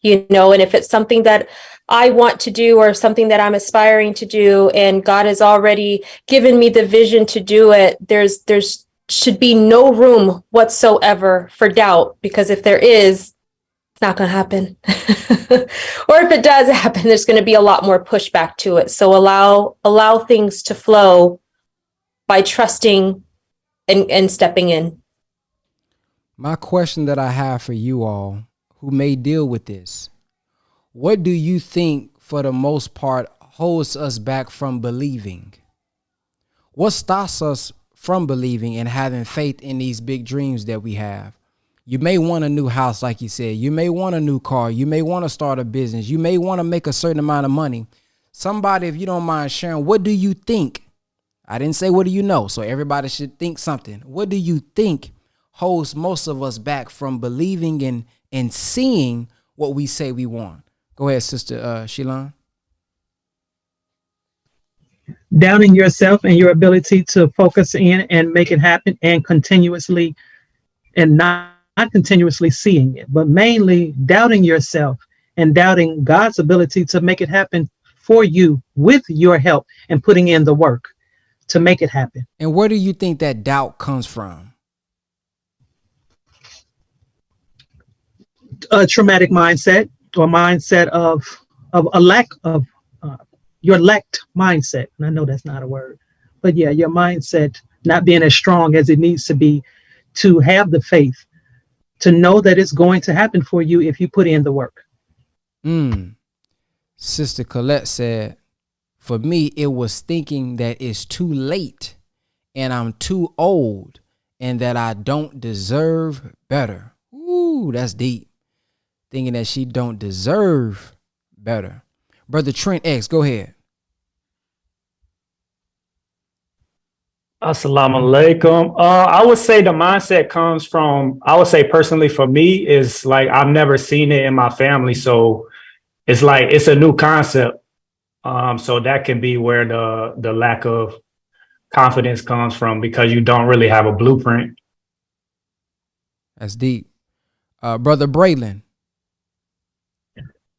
And if it's something that I want to do or something that I'm aspiring to do, and God has already given me the vision to do it, there's should be no room whatsoever for doubt, because if there is, it's not going to happen. Or if it does happen, there's going to be a lot more pushback to it. So allow things to flow by trusting and stepping in. My question that I have for you all who may deal with this, what do you think for the most part holds us back from believing? What stops us from believing and having faith in these big dreams that we have? You may want a new house, like you said. You may want a new car. You may want to start a business. You may want to make a certain amount of money. Somebody, if you don't mind sharing, what do you think? I didn't say what do you know, so everybody should think something. What do you think holds most of us back from believing and seeing what we say we want? Go ahead, Sister Sheilan. Doubting yourself and your ability to focus in and make it happen, and continuously, and not continuously seeing it, but mainly doubting yourself and doubting God's ability to make it happen for you with your help and putting in the work to make it happen. And where do you think that doubt comes from? A traumatic mindset, or mindset of a lack of your lacked mindset. And I know that's not a word, but yeah, your mindset not being as strong as it needs to be to have the faith to know that it's going to happen for you if you put in the work. Sister Colette said, for me, it was thinking that it's too late and I'm too old and that I don't deserve better. Ooh, that's deep. Thinking that she don't deserve better. Brother Trent X, go ahead. Assalamu alaikum. I would say the mindset comes from, I would say personally for me, is like I've never seen it in my family. So it's like it's a new concept. So that can be where the lack of confidence comes from, because you don't really have a blueprint. That's deep. Brother Braylon.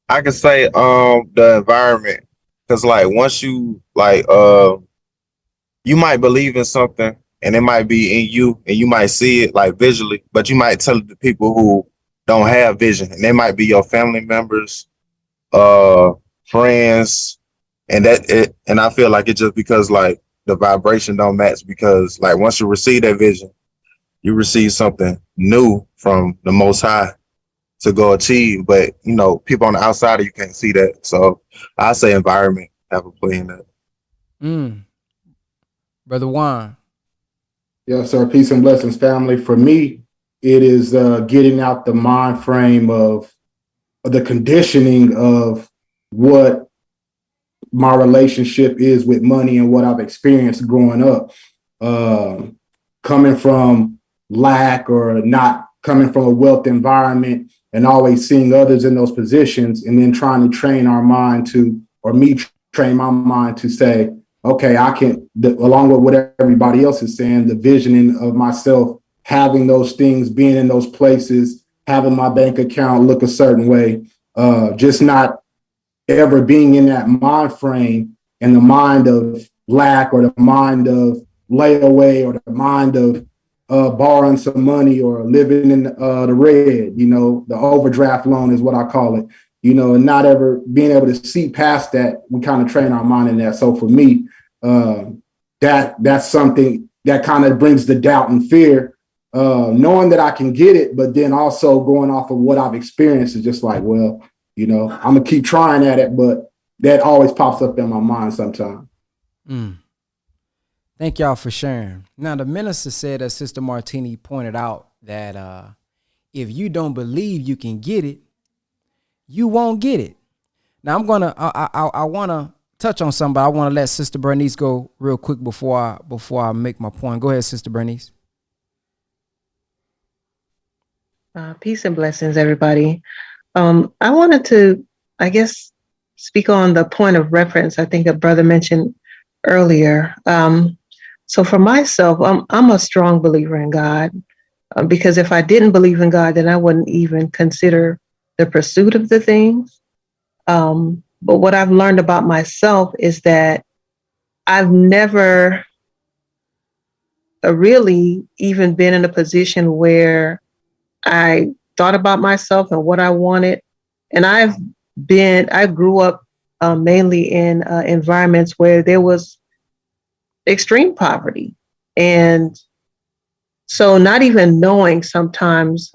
I could say the environment, because like once you like you might believe in something and it might be in you and you might see it like visually, but you might tell it to people who don't have vision, and they might be your family members, friends, and I feel like it's just because like the vibration don't match, because like once you receive that vision, you receive something new from the Most High to go achieve, but people on the outside of you can't see that. So I say environment have a play in that. Brother Juan. Yes, sir. Peace and blessings, family. For me, it is getting out the mind frame of the conditioning of what my relationship is with money and what I've experienced growing up, coming from lack or not coming from a wealth environment, and always seeing others in those positions, and then trying to train our mind to, or me train my mind to say, okay, I can, along with what everybody else is saying, the visioning of myself, having those things, being in those places, having my bank account look a certain way, just not ever being in that mind frame and the mind of lack, or the mind of layaway, or the mind of borrowing some money or living in the red, the overdraft loan is what I call it, and not ever being able to see past that. We kind of train our mind in that. So for me, that's something that kind of brings the doubt and fear, knowing that I can get it, but then also going off of what I've experienced is just like, well, I'm gonna keep trying at it, but that always pops up in my mind sometimes. Thank y'all for sharing. Now, the minister said, as Sister Martini pointed out, that if you don't believe you can get it, you won't get it. Now, I want to touch on something, but I want to let Sister Bernice go real quick before I make my point. Go ahead, Sister Bernice. Peace and blessings, everybody. I wanted to, speak on the point of reference I think a brother mentioned earlier. So for myself, I'm a strong believer in God, because if I didn't believe in God, then I wouldn't even consider the pursuit of the things. But what I've learned about myself is that I've never really even been in a position where I thought about myself and what I wanted. And I grew up mainly in environments where there was extreme poverty. And so not even knowing sometimes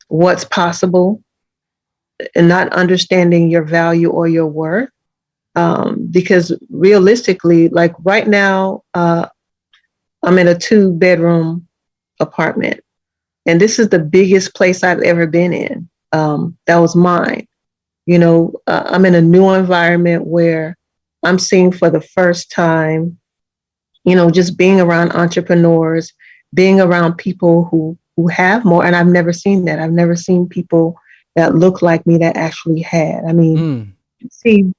what's possible and not understanding your value or your worth. Because realistically, like right now, I'm in a 2-bedroom apartment, and this is the biggest place I've ever been in. That was mine. I'm in a new environment where I'm seeing for the first time, just being around entrepreneurs, being around people who have more. And I've never seen that. I've never seen people that look like me that actually had. I mean, you see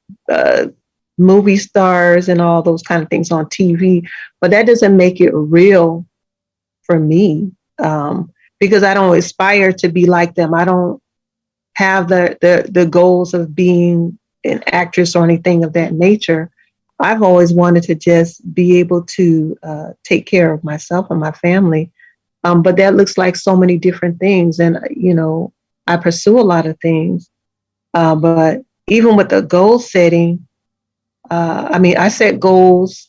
movie stars and all those kind of things on TV, but that doesn't make it real for me, because I don't aspire to be like them. I don't have the goals of being an actress or anything of that nature. I've always wanted to just be able to take care of myself and my family. But that looks like so many different things. And, I pursue a lot of things. But even with the goal setting, I set goals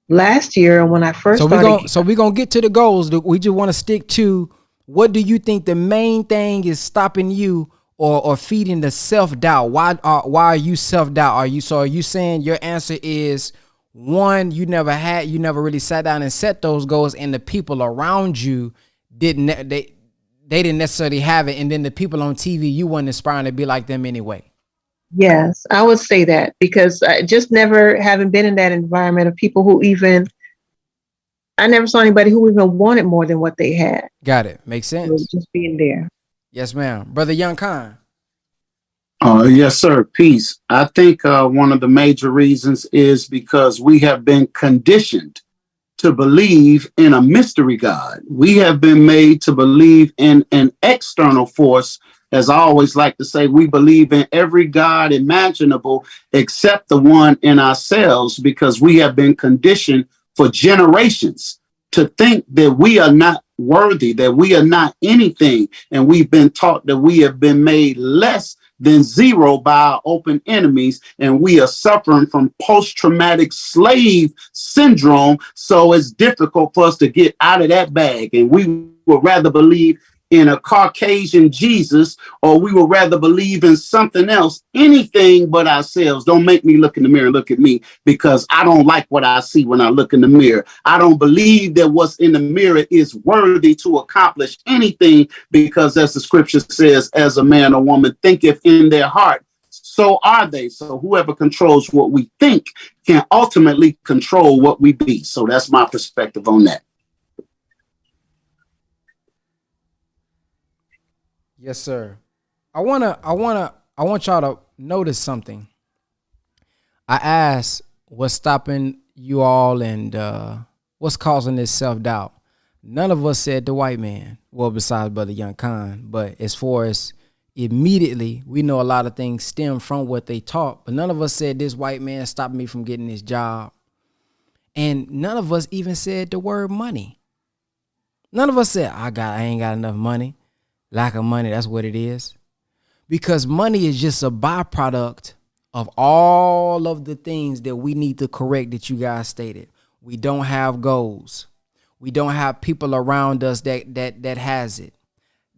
last year when I first started. So we're going to get to the goals. We just want to stick to, what do you think the main thing is stopping you or feeding the self-doubt? Why are you self-doubt? Are you saying your answer is, one, you never really sat down and set those goals, and the people around you didn't necessarily have it, and then the people on TV, you weren't inspiring to be like them anyway? Yes, I would say that, because I just never haven't been in that environment of people I never saw anybody who even wanted more than what they had. Got it. Makes sense. So just being there. Yes, ma'am. Brother Young Khan. Yes, sir. Peace. I think one of the major reasons is because we have been conditioned to believe in a mystery God. We have been made to believe in an external force. As I always like to say, we believe in every God imaginable except the one in ourselves, because we have been conditioned for generations to think that we are not worthy, that we are not anything. And we've been taught that we have been made less than zero by our open enemies, and we are suffering from post-traumatic slave syndrome. So it's difficult for us to get out of that bag, and we would rather believe in a Caucasian Jesus, or we would rather believe in something else, anything but ourselves. Don't make me look in the mirror and look at me, because I don't like what I see when I look in the mirror. I don't believe that what's in the mirror is worthy to accomplish anything, because as the scripture says, as a man or woman thinketh in their heart, so are they. So whoever controls what we think can ultimately control what we be. So that's my perspective on that. Yes, sir. I want y'all to notice something. I asked what's stopping you all and what's causing this self-doubt. None of us said the white man. Well, besides Brother Young Khan. But as far as immediately, we know a lot of things stem from what they taught. But none of us said this white man stopped me from getting this job. And none of us even said the word money. None of us said, I ain't got enough money. Lack of money, that's what it is. Because money is just a byproduct of all of the things that we need to correct that you guys stated. We don't have goals. We don't have people around us that has it.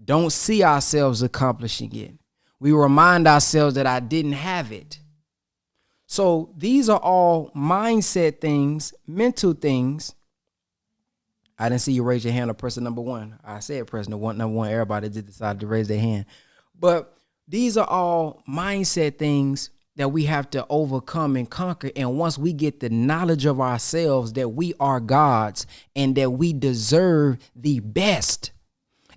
Don't see ourselves accomplishing it. We remind ourselves that I didn't have it. So these are all mindset things, mental things. I didn't see you raise your hand or press number one. I said press number one. Everybody just decided to raise their hand. But these are all mindset things that we have to overcome and conquer. And once we get the knowledge of ourselves that we are gods and that we deserve the best,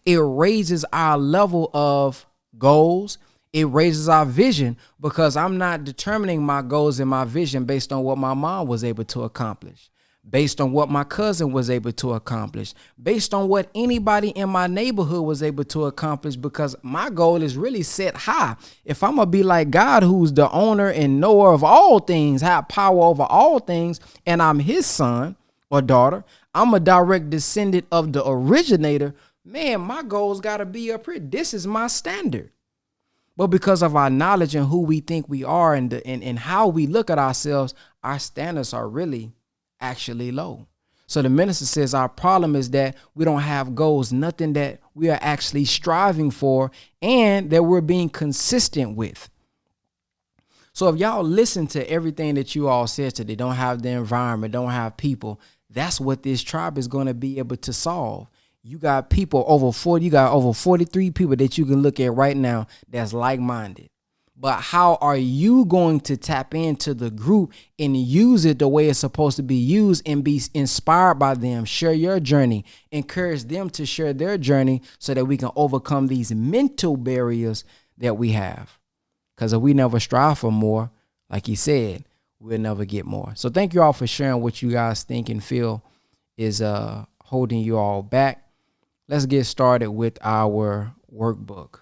it raises our level of goals. It raises our vision, because I'm not determining my goals and my vision based on what my mom was able to accomplish. based on what my cousin was able to accomplish, based on what anybody in my neighborhood was able to accomplish, because my goal is really set high. If I'm going to be like God, who's the owner and knower of all things, have power over all things, and I'm his son or daughter, I'm a direct descendant of the originator, man, my goals got to be up here. This is my standard. But because of our knowledge and who we think we are and how we look at ourselves, our standards are really actually low. So the minister says our problem is that we don't have goals, nothing that we are actually striving for and that we're being consistent with. So if y'all listen to everything that you all said today, don't have the environment, don't have people, that's what this tribe is going to be able to solve. You got people over 40, you got over 43 people that you can look at right now that's like-minded. But how are you going to tap into the group and use it the way it's supposed to be used and be inspired by them? Share your journey, encourage them to share their journey so that we can overcome these mental barriers that we have. Because if we never strive for more, like he said, we'll never get more. So thank you all for sharing what you guys think and feel is holding you all back. Let's get started with our workbook.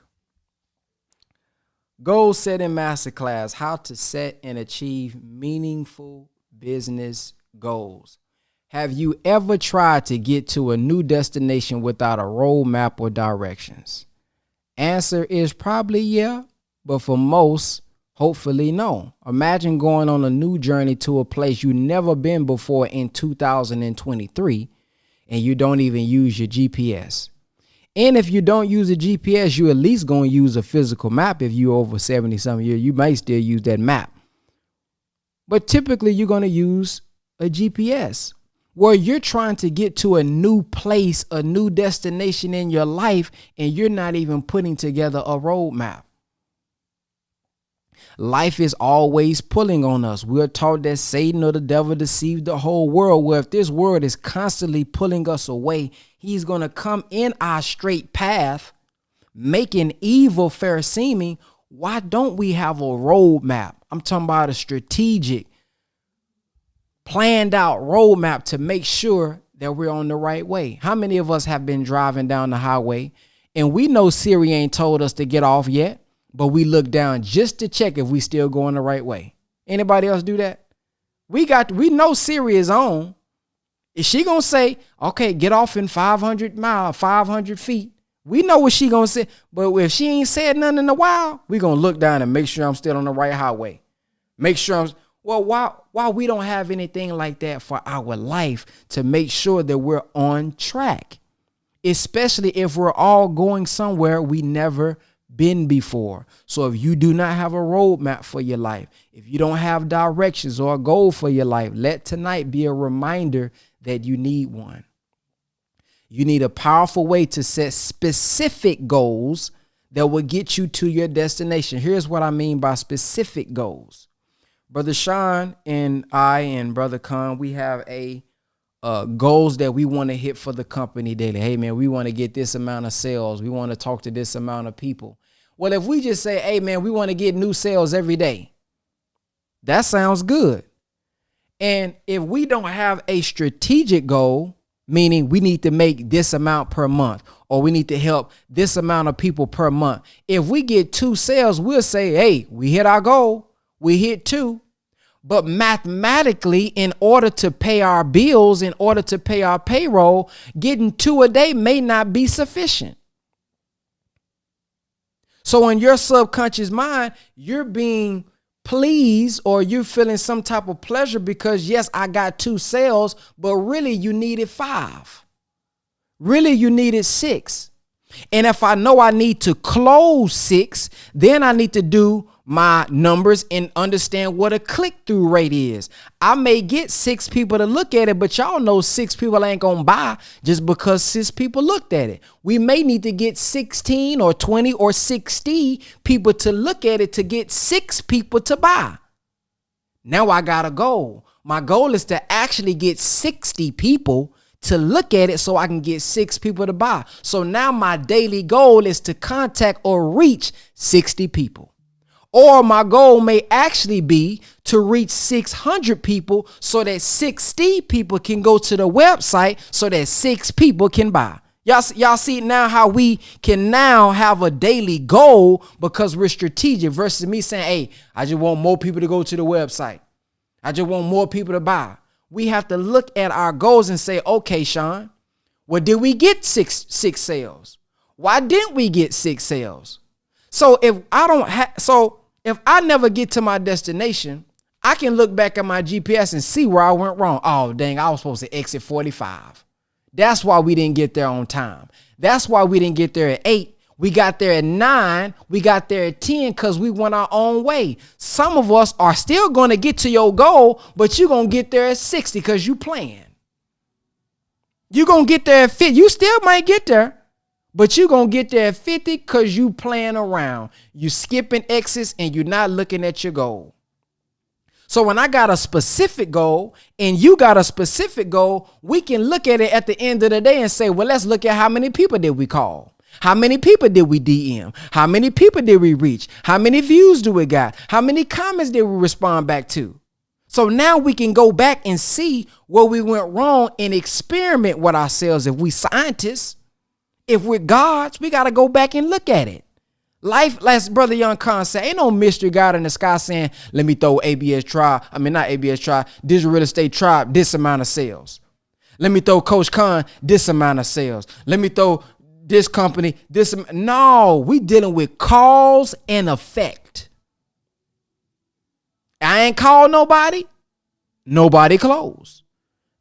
Goal setting masterclass, how to set and achieve meaningful business goals. Have you ever tried to get to a new destination without a roadmap or directions? Answer is probably yeah, but for most, hopefully no. Imagine going on a new journey to a place you've never been before in 2023, and you don't even use your GPS. And if you don't use a GPS, you at least going to use a physical map. If you're over 70-something years, you may still use that map. But typically, you're going to use a GPS where you're trying to get to a new place, a new destination in your life, and you're not even putting together a roadmap. Life is always pulling on us. We're taught that Satan or the devil deceived the whole world. Where if this world is constantly pulling us away, he's going to come in our straight path, making evil fair seeming. Why don't we have a roadmap? I'm talking about a strategic, planned out roadmap to make sure that we're on the right way. How many of us have been driving down the highway and we know Siri ain't told us to get off yet, but we look down just to check if we still going the right way? Anybody else do that? We know Siri is on. Is she going to say, okay, get off in 500 miles, 500 feet? We know what she going to say. But if she ain't said nothing in a while, we going to look down and make sure I'm still on the right highway. Make sure why we don't have anything like that for our life to make sure that we're on track, especially if we're all going somewhere we never been before. So if you do not have a roadmap for your life, if you don't have directions or a goal for your life, let tonight be a reminder that you need one. You need a powerful way to set specific goals that will get you to your destination. Here's what I mean by specific goals. Brother Sean and I and Brother Khan, we have goals that we want to hit for the company daily. Hey, man, we want to get this amount of sales. We want to talk to this amount of people. Well, if we just say, hey, man, we want to get new sales every day, that sounds good. And if we don't have a strategic goal, meaning we need to make this amount per month, or we need to help this amount of people per month, if we get 2 sales, we'll say, hey, we hit our goal. We hit 2. But mathematically, in order to pay our bills, in order to pay our payroll, getting 2 a day may not be sufficient. So in your subconscious mind, you're being pleased or you're feeling some type of pleasure because, yes, I got 2 sales, but really you needed 5. Really, you needed 6. And if I know I need to close 6, then I need to do my numbers and understand what a click-through rate is. I may get 6 people to look at it, but y'all know 6 people ain't gonna buy just because 6 people looked at it. We may need to get 16 or 20 or 60 people to look at it to get 6 people to buy. Now I got a goal. My goal is to actually get 60 people to look at it so I can get 6 people to buy. So now my daily goal is to contact or reach 60 people. Or my goal may actually be to reach 600 people so that 60 people can go to the website so that 6 people can buy. Y'all see now how we can now have a daily goal because we're strategic versus me saying, hey, I just want more people to go to the website. I just want more people to buy. We have to look at our goals and say, okay, Sean, well, did we get six sales? Why didn't we get 6 sales? So if I never get to my destination, I can look back at my GPS and see where I went wrong. Oh, dang, I was supposed to exit 45. That's why we didn't get there on time. That's why we didn't get there at 8. We got there at 9. We got there at 10 because we went our own way. Some of us are still going to get to your goal, but you're going to get there at 60 because you plan. You're going to get there at 50. You still might get there, but you're going to get there at 50 because you playing around. You skipping exits and you're not looking at your goal. So when I got a specific goal and you got a specific goal, we can look at it at the end of the day and say, well, let's look at how many people did we call? How many people did we DM? How many people did we reach? How many views do we got? How many comments did we respond back to? So now we can go back and see where we went wrong and experiment with ourselves. If we scientists, if we're gods, we got to go back and look at it. Life, as Brother Young Khan said, ain't no mystery God in the sky saying, let me throw Digital Real Estate Tribe, this amount of sales. Let me throw Coach Khan, this amount of sales. Let me throw this company, this. No, we dealing with cause and effect. I ain't called nobody. Nobody closed.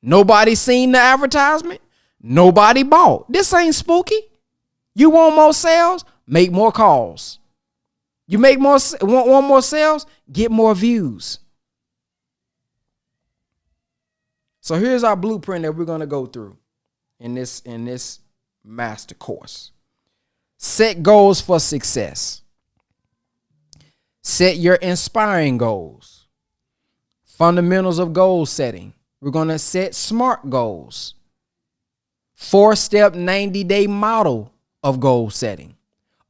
Nobody seen the advertisement. Nobody bought. This ain't spooky. You want more sales? Make more calls. You want more sales? Get more views. So here's our blueprint that we're going to go through in this master course. Set goals for success. Set your inspiring goals. Fundamentals of goal setting. We're going to set SMART goals. 4-step 90-day model of goal setting.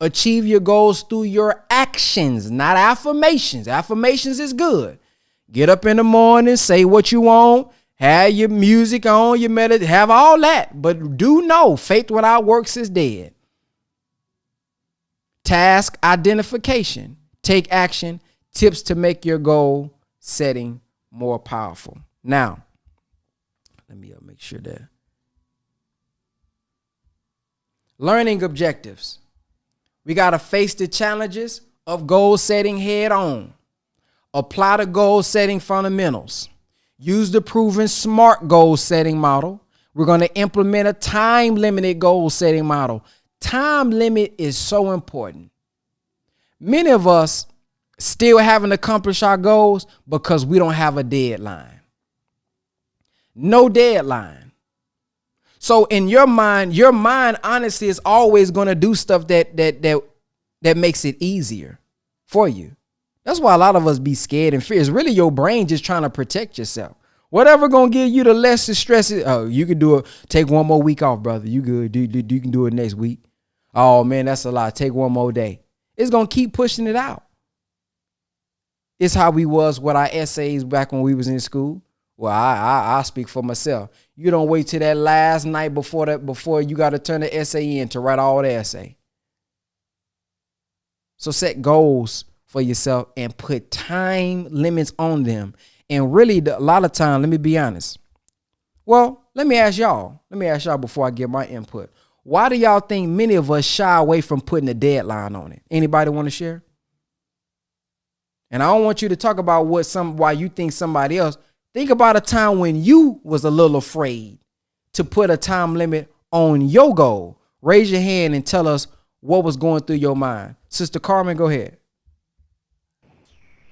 Achieve your goals through your actions, not affirmations. Affirmations is good. Get up in the morning, say what you want, have your music on, your meditation, have all that. But do know faith without works is dead. Task identification. Take action. Tips to make your goal setting more powerful. Now, let me make sure that. Learning objectives. We got to face the challenges of goal setting head on. Apply the goal setting fundamentals. Use the proven SMART goal setting model. We're going to implement a time limited goal setting model. Time limit is so important. Many of us still haven't accomplished our goals because we don't have a deadline. No deadline. So in your mind honestly is always going to do stuff that makes it easier for you. That's why a lot of us be scared and fear. It's really your brain just trying to protect yourself. Whatever going to give you the less stress. Oh, you can do it. Take one more week off, brother. You good. You can do it next week. Oh man, that's a lot. Take one more day. It's going to keep pushing it out. It's how we was with our essays back when we was in school. Well, I speak for myself. You don't wait till that last night before you got to turn the essay in to write all the essay. So set goals for yourself and put time limits on them. And really, a lot of time, let me be honest. Well, let me ask y'all before I give my input. Why do y'all think many of us shy away from putting a deadline on it? Anybody want to share? And I don't want you to talk about why you think somebody else. Think about a time when you was a little afraid to put a time limit on your goal. Raise your hand and tell us what was going through your mind. Sister Carmen, go ahead.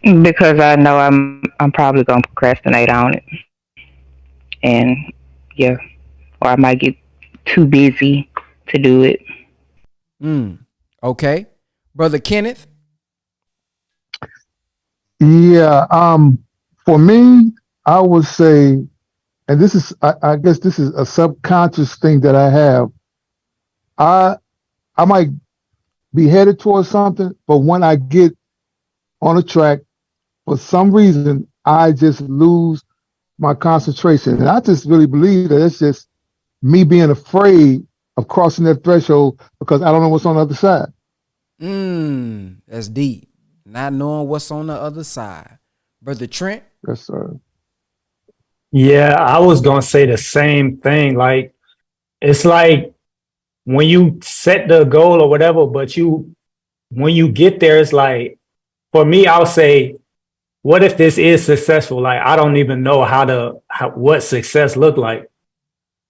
Because I know I'm probably gonna procrastinate on it, and yeah, or I might get too busy to do it. Okay, Brother Kenneth. Yeah. For me, I would say, and this is, I guess this is a subconscious thing that I have. I might be headed towards something, but when I get on a track. For some reason, I just lose my concentration. And I just really believe that it's just me being afraid of crossing that threshold because I don't know what's on the other side. That's deep. Not knowing what's on the other side. Brother Trent? Yes, sir. Yeah, I was gonna say the same thing. Like it's like when you set the goal or whatever, but when you get there, it's like for me, I'll say, what if this is successful? Like I don't even know what success look like.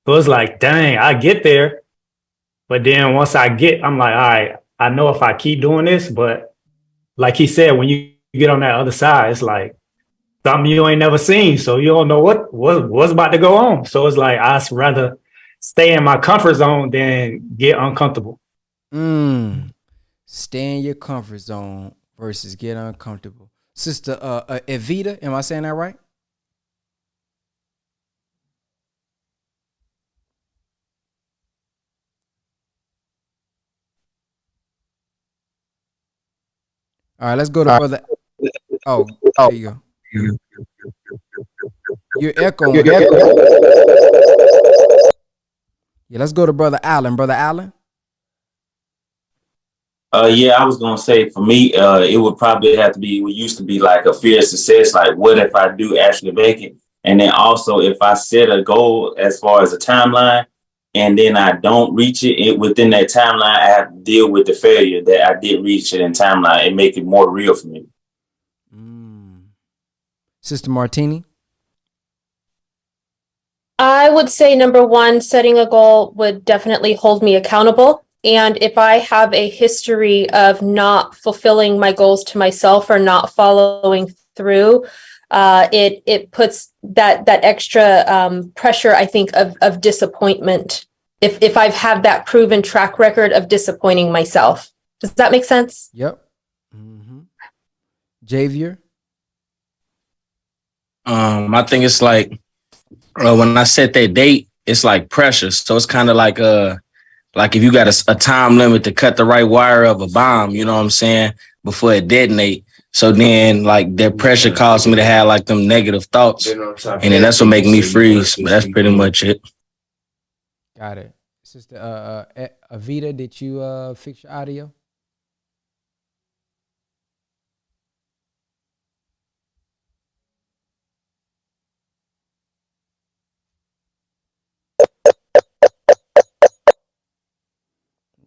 So it's like, dang, I get there, but then once I'm like, all right, I know if I keep doing this, but like he said, when you get on that other side, it's like something you ain't never seen, so you don't know what's about to go on. So it's like I'd rather stay in my comfort zone than get uncomfortable. Stay in your comfort zone versus get uncomfortable. Sister Evita, am I saying that right? All right, let's go to brother. Oh, there you go. You're echoing. Yeah, let's go to brother Allen. Brother Allen. Yeah, I was gonna say for me, it would probably have to be what used to be like a fear of success. Like, what if I do actually make it? And then also, if I set a goal as far as a timeline, and then I don't reach it within that timeline, I have to deal with the failure that I did reach it in timeline and make it more real for me. Sister Martini. I would say number one, setting a goal would definitely hold me accountable. And if I have a history of not fulfilling my goals to myself or not following through, it puts that extra pressure, I think, of disappointment. If I've had that proven track record of disappointing myself, does that make sense? Yep. Javier. I think it's like when I set that date, it's like pressure. So it's kind of like if you got a time limit to cut the right wire of a bomb, you know what I'm saying, before it detonate. So then like that pressure caused me to have like them negative thoughts. And then that's what make me freeze. But that's pretty much it. Got it. Sister Avita, did you fix your audio?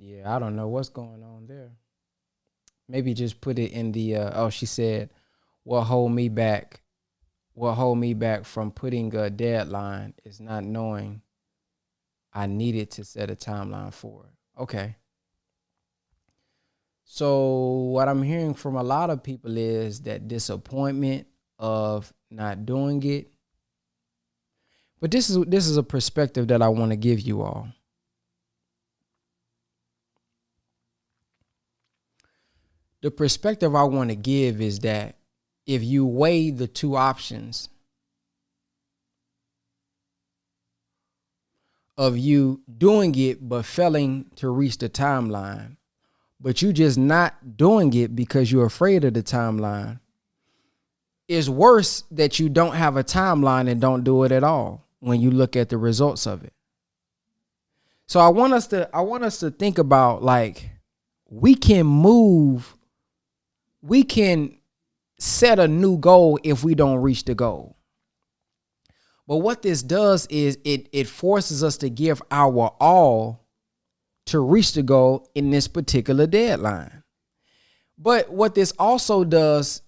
Yeah, I don't know what's going on there. Maybe just put it in the she said, what hold me back from putting a deadline is not knowing I needed to set a timeline for it. Okay. So what I'm hearing from a lot of people is that disappointment of not doing it. But this is a perspective that I want to give you all. The perspective I want to give is that if you weigh the two options of you doing it but failing to reach the timeline, but you just not doing it because you're afraid of the timeline, it's worse that you don't have a timeline and don't do it at all when you look at the results of it. So I want us to think about, like, we can set a new goal if we don't reach the goal. But what this does is it forces us to give our all to reach the goal in this particular deadline. But what this also does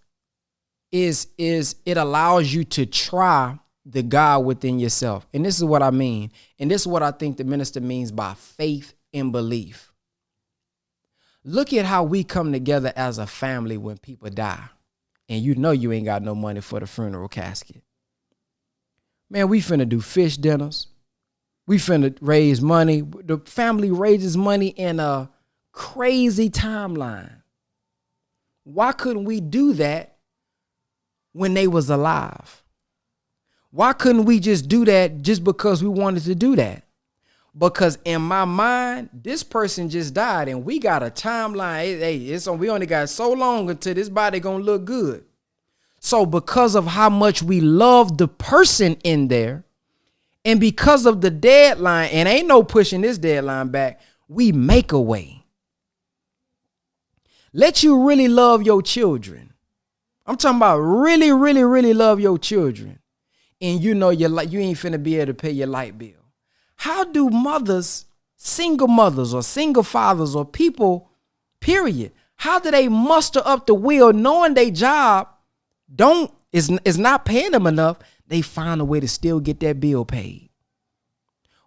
is it allows you to try the God within yourself. And this is what I mean. And this is what I think the minister means by faith and belief. Look at how we come together as a family when people die. And you know you ain't got no money for the funeral casket. Man, we finna do fish dinners. We finna raise money. The family raises money in a crazy timeline. Why couldn't we do that when they was alive? Why couldn't we just do that just because we wanted to do that? Because in my mind, this person just died and we got a timeline. We only got so long until this body gonna look good. So because of how much we love the person in there, and because of the deadline, and ain't no pushing this deadline back, we make a way. Let you really love your children. I'm talking about really, really, really love your children. And you know you ain't finna be able to pay your light bill. How do mothers, single mothers or single fathers or people, period, how do they muster up the will knowing their job is not paying them enough? They find a way to still get that bill paid.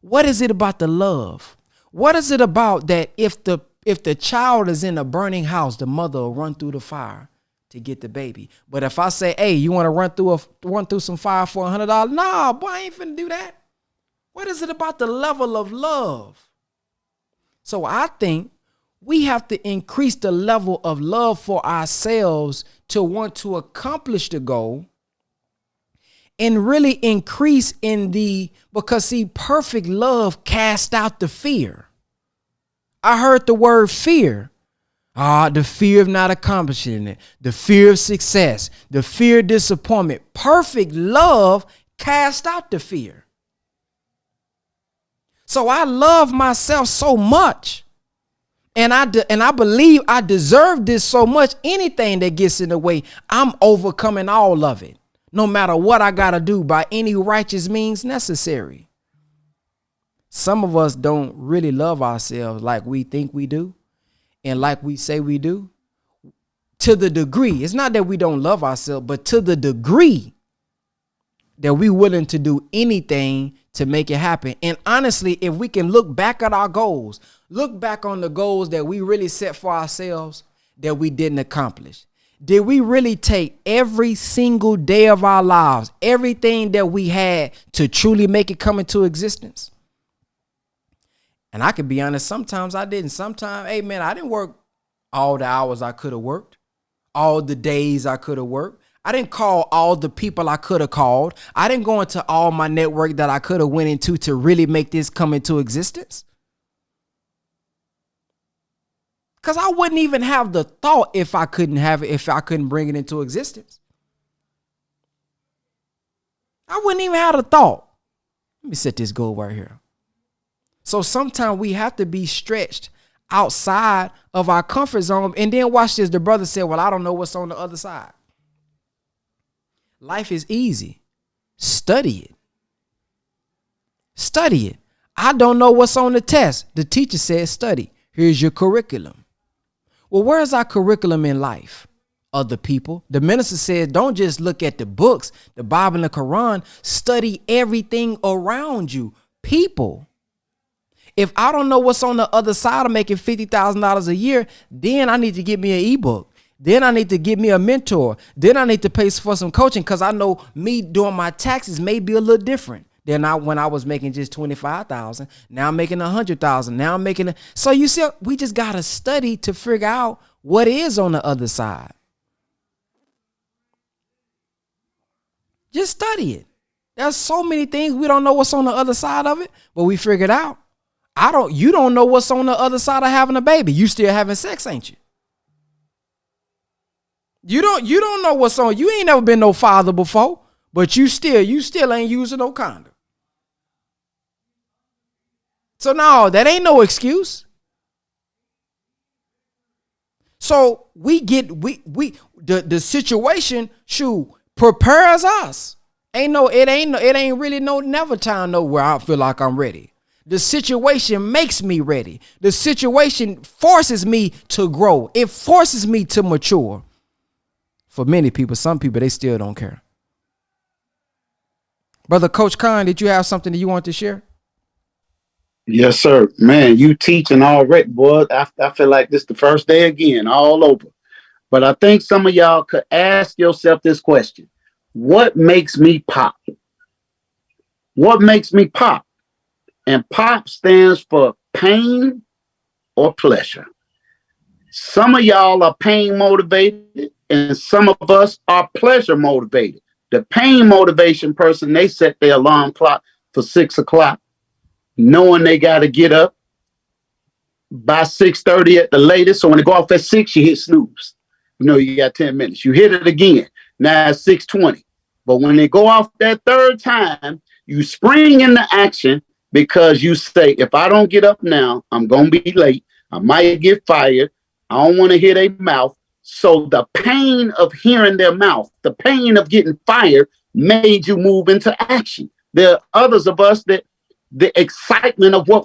What is it about the love? What is it about that if the child is in a burning house, the mother will run through the fire to get the baby? But if I say, hey, you want to run through some fire for $100? Nah, boy, I ain't finna do that. What is it about the level of love? So I think we have to increase the level of love for ourselves to want to accomplish the goal and really increase because see, perfect love casts out the fear. I heard the word fear. The fear of not accomplishing it, the fear of success, the fear of disappointment. Perfect love casts out the fear. So I love myself so much. And I believe I deserve this so much. Anything that gets in the way, I'm overcoming all of it. No matter what I got to do by any righteous means necessary. Some of us don't really love ourselves like we think we do and like we say we do. To the degree, it's not that we don't love ourselves, but to the degree that we're willing to do anything to make it happen. And honestly, if we can look back at our goals, look back on the goals that we really set for ourselves that we didn't accomplish. Did we really take every single day of our lives, everything that we had to truly make it come into existence? And I can be honest, sometimes I didn't. Sometimes, hey man, I didn't work all the hours I could have worked, all the days I could have worked. I didn't call all the people I could have called. I didn't go into all my network that I could have went into to really make this come into existence. Because I wouldn't even have the thought if I couldn't have it, if I couldn't bring it into existence. I wouldn't even have the thought. Let me set this goal right here. So sometimes we have to be stretched outside of our comfort zone. And then watch this. The brother said, well, I don't know what's on the other side. Life is easy. Study it. Study it. I don't know what's on the test. The teacher said study. Here's your curriculum. Well, where is our curriculum in life? Other people. The minister said, don't just look at the books, the Bible and the Quran. Study everything around you. People. If I don't know what's on the other side of making $50,000 a year, then I need to get me an ebook. Then I need to get me a mentor. Then I need to pay for some coaching because I know me doing my taxes may be a little different than when I was making just $25,000. Now I'm making $100,000. Now I'm making so you see, we just gotta study to figure out what is on the other side. Just study it. There's so many things we don't know what's on the other side of it, but we figured out. You don't know what's on the other side of having a baby. You still having sex, ain't you? You don't know what's on. You ain't never been no father before, but you still ain't using no condom. So no, that ain't no excuse. So the situation prepares us. It ain't really no never time where I feel like I'm ready. The situation makes me ready. The situation forces me to grow. It forces me to mature. For many people, some people, they still don't care. Brother Coach Khan, did you have something that you want to share? Yes, sir. Man, you teaching already, boy. I feel like this the first day again, all over. But I think some of y'all could ask yourself this question. What makes me pop? What makes me pop? And pop stands for pain or pleasure. Some of y'all are pain motivated and some of us are pleasure motivated. The pain motivation person, they set their alarm clock for 6 o'clock. knowing they got to get up by 6:30 at the latest. So when they go off at 6, you hit snooze. You know, you got 10 minutes. You hit it again. Now it's 6:20. But when they go off that third time, you spring into action because you say, if I don't get up now, I'm going to be late. I might get fired. I don't want to hear their mouth. So the pain of hearing their mouth, the pain of getting fired made you move into action. There are others of us that the excitement of what